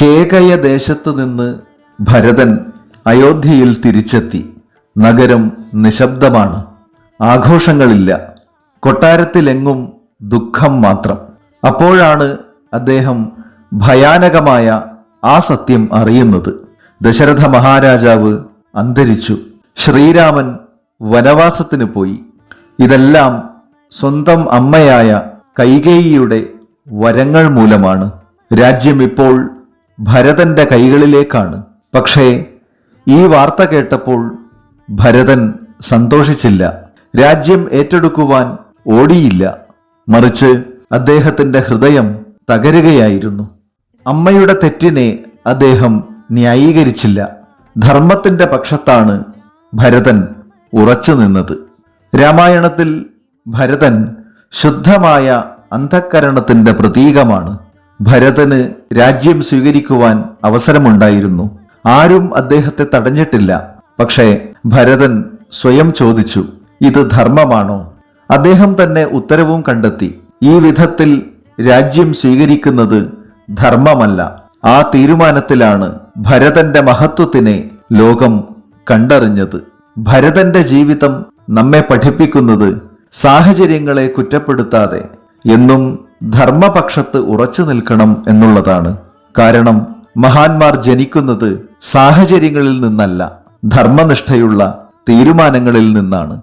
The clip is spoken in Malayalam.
കേകയ ദേശത്ത് നിന്ന് ഭരതൻ അയോധ്യയിൽ തിരിച്ചെത്തി. നഗരം നിശബ്ദമാണ്. ആഘോഷങ്ങളില്ല. കൊട്ടാരത്തിലെങ്ങും ദുഃഖം മാത്രം. അപ്പോഴാണ് അദ്ദേഹം ഭയാനകമായ ആ സത്യം അറിയുന്നത്. ദശരഥ മഹാരാജാവ് അന്തരിച്ചു. ശ്രീരാമൻ വനവാസത്തിന് പോയി. ഇതെല്ലാം സ്വന്തം അമ്മയായ കൈകേയിയുടെ വരങ്ങൾ മൂലമാണ്. രാജ്യം ഇപ്പോൾ ഭരതന്റെ കൈകളിലേക്കാണ്. പക്ഷേ ഈ വാർത്ത കേട്ടപ്പോൾ ഭരതൻ സന്തോഷിച്ചില്ല. രാജ്യം ഏറ്റെടുക്കുവാൻ ഓടിയില്ല. മറിച്ച് അദ്ദേഹത്തിന്റെ ഹൃദയം തകരുകയായിരുന്നു. അമ്മയുടെ തെറ്റിനെ അദ്ദേഹം ന്യായീകരിച്ചില്ല. ധർമ്മത്തിന്റെ പക്ഷത്താണ് ഭരതൻ ഉറച്ചു നിന്നത്. രാമായണത്തിൽ ഭരതൻ ശുദ്ധമായ അന്ധഃകരണത്തിന്റെ പ്രതീകമാണ്. ഭരതന് രാജ്യം സ്വീകരിക്കുവാൻ അവസരമുണ്ടായിരുന്നു. ആരും അദ്ദേഹത്തെ തടഞ്ഞിട്ടില്ല. പക്ഷേ ഭരതൻ സ്വയം ചോദിച്ചു, ഇത് ധർമ്മമാണോ? അദ്ദേഹം തന്നെ ഉത്തരവും കണ്ടെത്തി. ഈ വിധത്തിൽ രാജ്യം സ്വീകരിക്കുന്നത് ധർമ്മമല്ല. ആ തീരുമാനത്തിലാണ് ഭരതന്റെ മഹത്വത്തിനെ ലോകം കണ്ടറിഞ്ഞത്. ഭരതന്റെ ജീവിതം നമ്മെ പഠിപ്പിക്കുന്നത് സാഹചര്യങ്ങളെ കുറ്റപ്പെടുത്താതെ എന്നും ധർമ്മപക്ഷത്ത് ഉറച്ചു നിൽക്കണം എന്നുള്ളതാണ്. കാരണം മഹാന്മാർ ജനിക്കുന്നത് സാഹചര്യങ്ങളിൽ നിന്നല്ല, ധർമ്മനിഷ്ഠയുള്ള തീരുമാനങ്ങളിൽ നിന്നാണ്.